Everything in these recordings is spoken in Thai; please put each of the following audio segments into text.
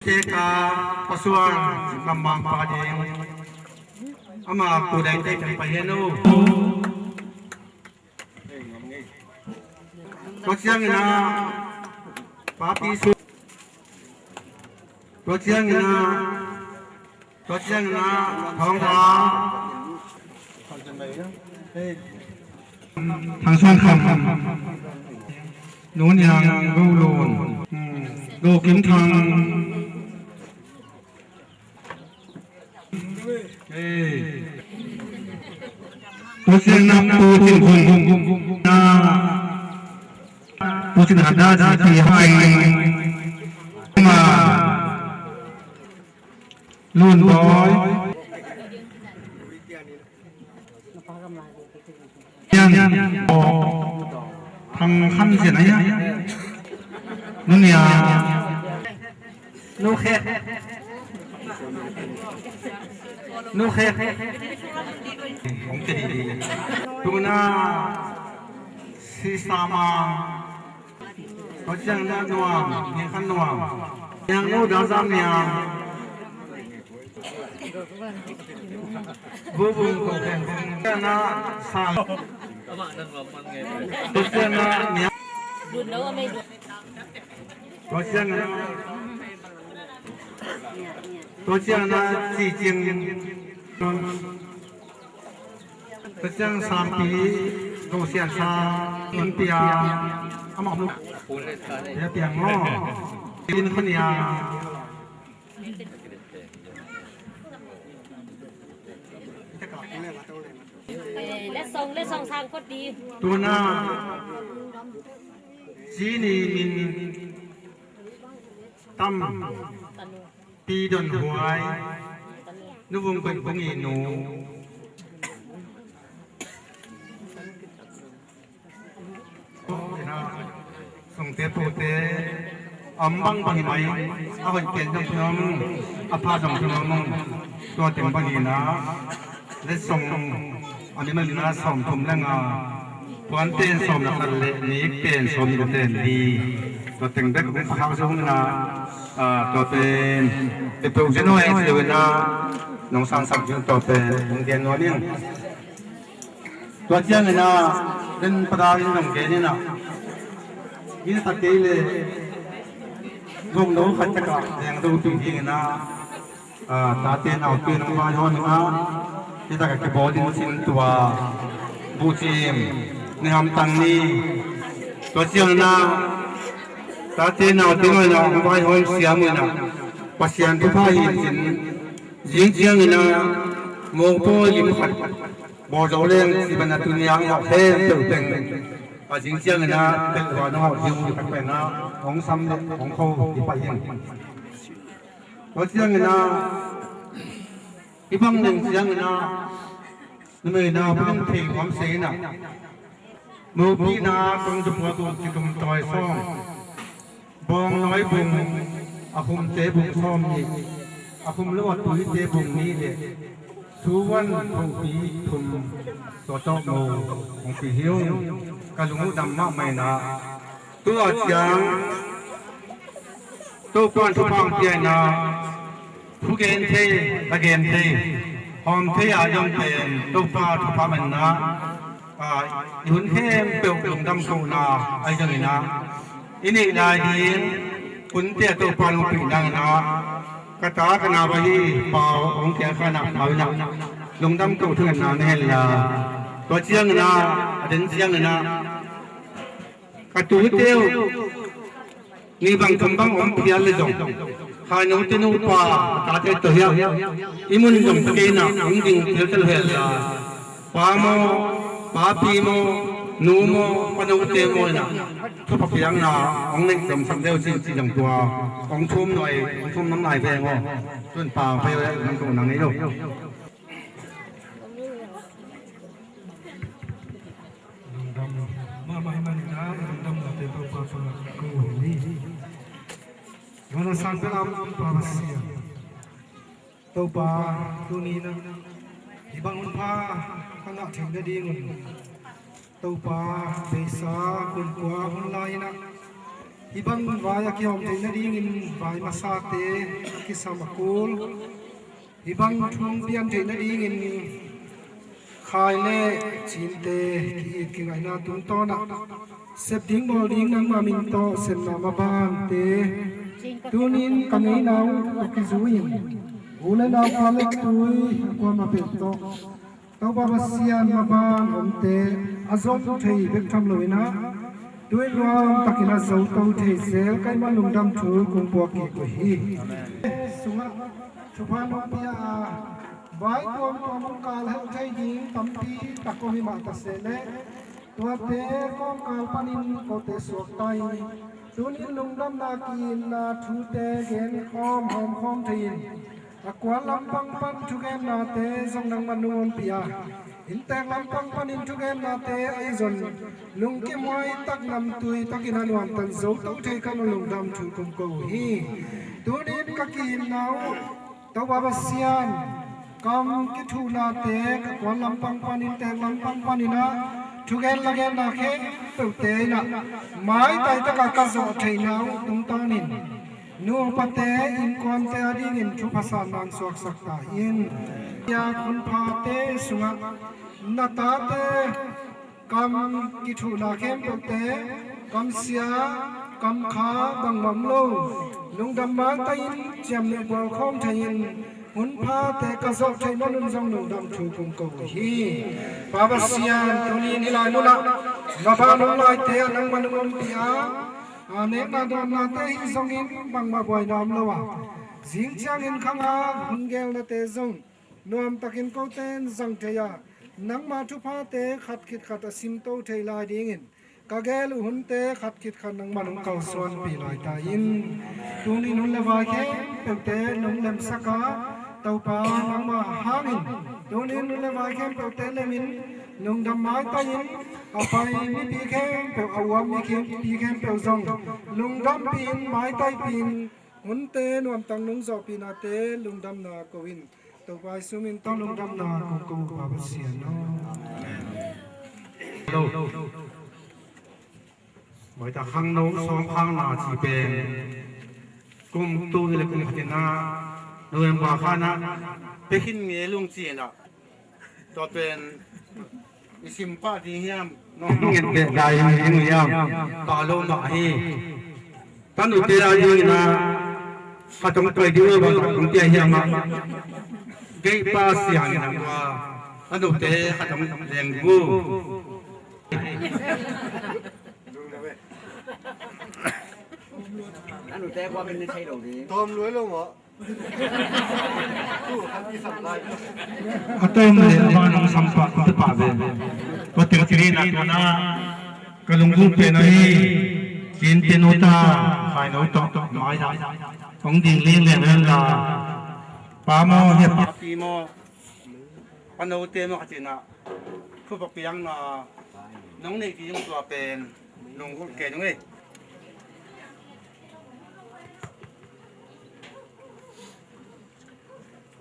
เจกาประสวงกำบังปาเดงอามากูได้เต็มไปเฮนูก็เชียงนะปาปีสุก็เชียงนะทองทาทางช่องคำโน้นยางกูโลนกูกินทางตัวเสียงนำตัวจินคงนาตัวจินหัดได้ที่ให้มาลุ่นบอยยังทางขั้นเสียไหนนั่นเนี่ยนูเคผมจะดีตัวน่าซีซามาเขาจังน่าหน่วงยังขันหน่วงยังงูดาวซ้ำยังบูบูก็เป็นกันน่าสาตัวเจ้าน่าเนี่ยดูแล้วไม่ดูตัวเจ้าน่าจีจริงตัวเจ้าสามปีตัวเสียชาหนึ่งปีอาหมอกลูกเดี๋ยวเปียงง้อดินขณียาและส่งทางก็ดีตัวหน้าจีนีมินตั้มปีดนหวยนุวงเป็นพงีหนูส่งเตปูเตอมบังบังไหมเอาไปเปลี่ยนทั้งพนมอภาส่งพนมตัวเต็มบังนีนะและส่งอันนี้มันน่าส่งทุ่มแรงวันเต้นส่งนักเล่นนี้เปลี่ยนส่งตัวเต้นดีตัวเต็งเด็กของเขาส่งนะตัวเป็นเป็นตัวเจนวยเสียนะน้องสังสักตัวเป็นองเดียนวันนี้ตัวเจ้าเนี่ยนะเป็นประดาวินน้องเกเนี่ยนะยิ่งตัดเกเลยลงโน้ขัดจักรยังดูจริงๆนะตาเตียนเอาปืนมาย้อนนะที่ตากระบอกดินสินตัวบูจิมในหำตังนี้ตัวเจ้านะตาเตียนเอาตีนนะไปห้องเสียมือนะปัสยันทุพายินสินยิงเจียงนะโมโปยิมขัดบ่อเจ้าเลี้ยงสิบรรทุนยังเอาเท่เติมเต็งจริงเจียงนะเป็นตัวน้องยิงอยู่เป็นนะของซ้ำของเขาที่ไปยังตัวเจียงนะอีบังหนึ่งเจียงนะนั่นเลยนะเป็นเพลงความเสียนะมือพี่นะคงจะปวดตัวจิตตรงต่อยซ่องบองน้อยบุงอาคุมเตบุงซ่อมอีกอาคุมลวดปุ๋ยเตบุงนี้เลยสุวรรณทงปีทุมตัวเจ้าโมของปีเหี้ยวกะลุงดำมากไม่นะตัวเจียงตัวปอนทุพังเจียนะทุเกนเทตะเกนเทหอมเทอายังเป็นตัวฟ้าทุพามันนะยุนเข้มเปลวเปลวดำโซนาไอ้เจ้านี่นะอินี่นายดีคุณเตี้ยตัวปอนปีดังนะกระตากนาบฮีเป่าองค์แก่ขนาดเอาหนักลงดำตัวเถื่อนนาแน่ละตัวเชียงนะเดินเชียงนะกระตูเตี้ยวนี่บางคำบางองค์เพียรเลยจงหายโนติโนป่าตาเตตัวเหี้ยอิมุนจงตะเกนะองค์ดิ่งเที่ยวเที่ยวละป่าโมป่าปีโมนูโมปนุเตโมนะทุกเพียงนะองค์หนึ่งจำสังเดียวสิ่งจังตัวองค์ชุ่มหน่อยองค์ชุ่มน้ำลายแพงอ๋อส่วนป่าไปแล้วนั่งตรงนั่งนี้ลูกMana sangkalam pamasia, topa tunina, dibangun pa kanak tinggal dingun, ตัวปลาเบสาคุณกว่าคนลายนะ ibang vaya ki om thei na ding in vai ma sa te ki samakul ibang thung pian thei na ding in khai le chin te ki ki ngai na tum to na sep ding bol ding nang ma min to sem na ma ban te tunin kangai naw ki zuin ule na pa le tui ko ma pe to tau ba sian ma ban om te azom thei bek tham loinaด้วยรวมตักกินาโซเตาเทเซลไกมาลุงดำถูกุมปวกิกุฮีสุมาชุพานปียาไว้กวมตัวมุกาลเฮใจยิงตัมปีตักโกมิมาตเสเลตัวเตกอมกาลปานินโกเตสวกไตตุนิลุงดำนากินนาทูเตเกนคอมหอมคอมทีนอกวาลำปังปันทุเกมนาเตทรงนังมนุนปียาอินแต่ลำปังปันอินทุเกมนาเตไอจนลุงกิมไว้ตักนำตุยตักินานวันตันโซเต้าเทกันลุงดำถูกุมโกฮีตัวนี้กักินนาวตัวบาเซียนกำกิทูนาเตกกวนลำปังปันอินแต่ลำปังปันอินะทุเกนละเกนนาเคเตุเตนะไม้ไตตะกะกะโซเทนาวตุงตานินนูปะเตอินความเตอดิงินชุภาษานางสวกสักตาอินยาคุณพาเตสุงะนาตาเตกำกิทูนาเข้มเตกำเสียกำขาบังบำโลลุงดำมาตาอินเจียมในบ่อข้อมไทยินหุนพาเตกะซอกไทยมนุนจงลุงดำถูกุมโกฮีปาบเสียนตุนีนิลายนุละมาพานุลายเตนังมนุนปียาเนกนาดอนนาเตหิซงอินบังมาบ่อยนามละวะจิงจางอินขังอาหุนเกลนาเตซงนวมตะกินโกเตนจังเทยานังมาทุพาเตขัดคิดขัดสิมโตเทลายดิงินกะเกลหุนเตขัดคิดขัดนังมานุเกาสวนปีลอยตาอินตุนินุนเลวาเคเปเตนุนเลมสกาเตาปานังมาหางินตุนินุนเลวาเคเปเตเลมินลุงดำไม้ตายินเอาไปมีปีแค่เปลเอาวามีเข็มปีแค่เปลซองลุงดำปีนไม้ใต้ปีนหุนเตนวมตังนุงจอปีนาเตลุงดำนาโกวินตัวไปสุมินต้องลุงดำนาโกบาบเสียนหมายถึงข้างโน้นสองข้างนาที่เป็นกุมตู้เลยกุมขัดนาโดยมาข้านะไปขึ้นเงี้ยลุงจีนอ่ะตัวเป็นอิสิมป้าที่เฮียมน้องเงินเด็กได้ยังเฮียมตาโลมาฮีตอนหนูเตะอยู่นะข้าต้องไปดูว่าต้องเตะเฮียมเกี่ยป้าเสียงนะว่าตอนหนูเตะข้าต้องเลี้ยงกูอันหนูแต่ว่าเป็นในไทยดอกนี้ ทอมรวยลงเหรอตู้คันที่สัมภาษณ์ Atom le amanong sampa pabe. Ko tingtiri na kana kalunggu pe nai kin tinota khai no to mai da. Ong ding ling le ngan la. Pa mo he pa pi mo. Pano te mo katina. Ku pa piang na nong nei ki yung tua pen nong ko ke nong e.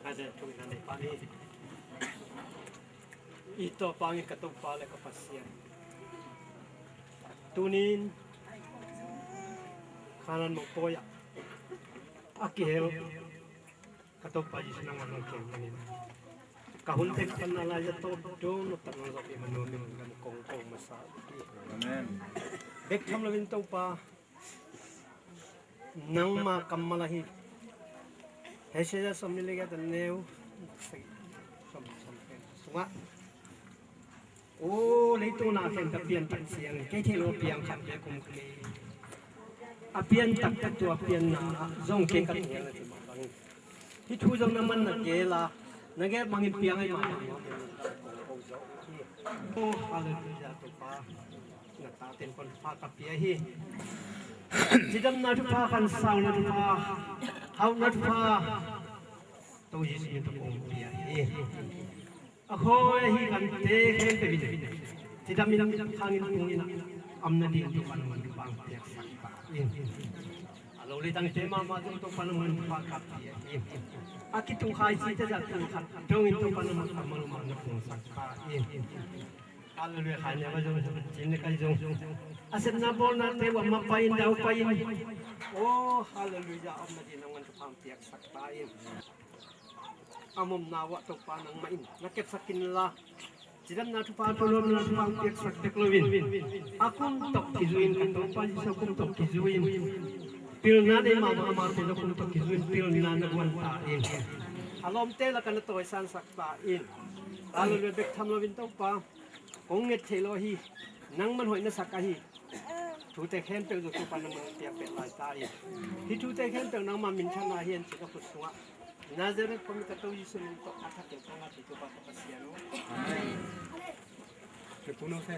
Ada tulisan di pagi. Ito pangi katupala kapasian. Tunin kanan mo poya. Akihel katupaji sinang anong kemanin. Kahuntek panalaya to doon at tanong sa pimanunin ng kongkong masabi. Amen. Bektam lawin to pa nang makamalahi. Hesya sa miligat ang neo. Sunga. Lito natin kapian tak siyang. Kaya tilo piyang kapya kung kami. Apian tak to apian na zong kaya kanya na timabang. Hituzang naman na gela. Nagaya mangin piyang ay mga. Hallelujah to pa. Natatin kon pa kapyahi. Jidam na pa kan saw na pa. How not pa to is into Ombia. Ako hi kan te khen te bin. Tidam midam hangin tungina amna di to panaman bang piak sakta. Alo litang tema ma to panaman pa kapia. Akitung khai si ta jat kan khat dong into panaman amaluman na pung sakta. Hallelujah khanya ba jong jin ne kai jong asep na bol na te wa ma pain dau pain oh hallelujah om na din ang pam piak saktain amom na wa to pa nang main nakep sakin la jidan na tu pa tolom na pam piak sak teklovin akun tok kizuin kan to pa sa kum tok kizuin pil na de ma ma mar pe kum tok kizuin pil na na wan ta in alom te la kan to san saktain hallelujah bek tham lovin to pa kong nget thelo hi nang man hoi na sakahi thu te khem pe du tu pan na pia pe lai ta hi hi thu te khem pe nang ma min thana hian chi ka khuswa nazareth pom ka to yisu min to atha te kanga ti tu pa ka pasiano amen ke puno se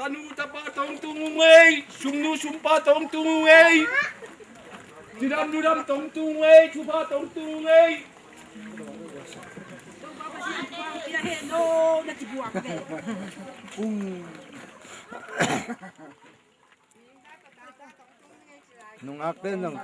Tanu tapa tong tungungay, sumnu sumpa tong tungungay. Didam dudam tong tungungay, chupa tong tungungay. นุ่งอักเต้นนุ่ง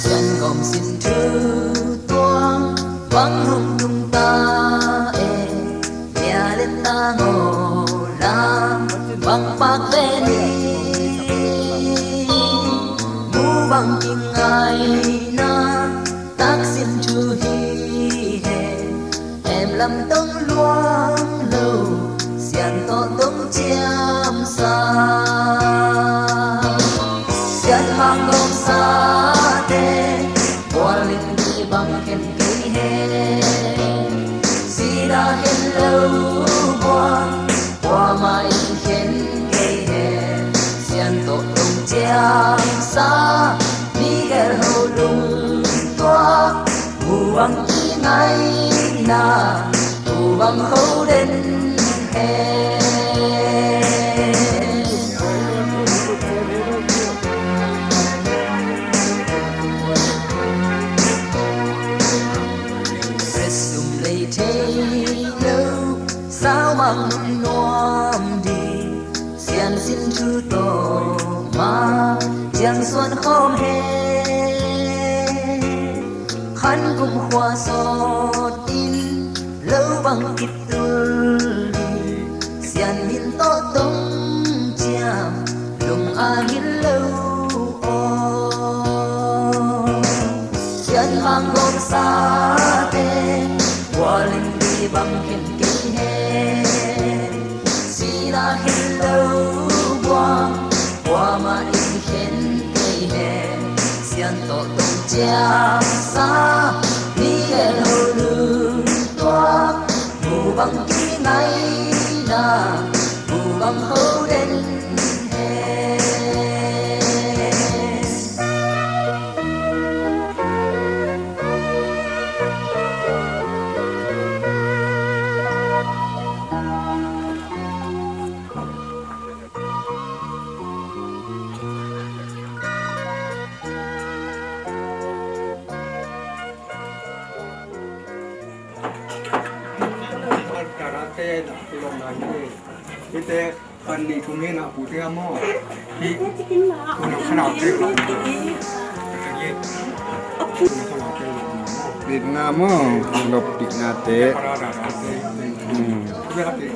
Chân gồm xin thư tuang vắng hồng tung ta nhà lên ta ngô lam bằng bạc bên mu bằng kinh ai na tác xin thư hi em làm tông loang lâu xian to tông chiam sa xian mang gom sa Walin di bang ken kei he Sira hello buang Qua mai ken kei he Sian to tong chiang sa Miguel ho lung toa Mu bang ki ngai na Tu bang ho den he sao mang nuông đi xiên xin thư tổ mà chẳng xuân khom he khăn cùng khoa sọt in lâu bằng kịp tư đi xiên min to tông chiam lùng a hin lâu xiên mang gom sa te qua linh đi bằng kịp Sira hello buang qua ma in khen kei he sian to tong chiang sa Miguel ho lung toa mu bang ki ngai na mu bang ho den he karate da tulong lagi kita kan ni kumi nak putih amo di kuna kana te lagi kuna kana te Vietnam lop dik na te para da te berarti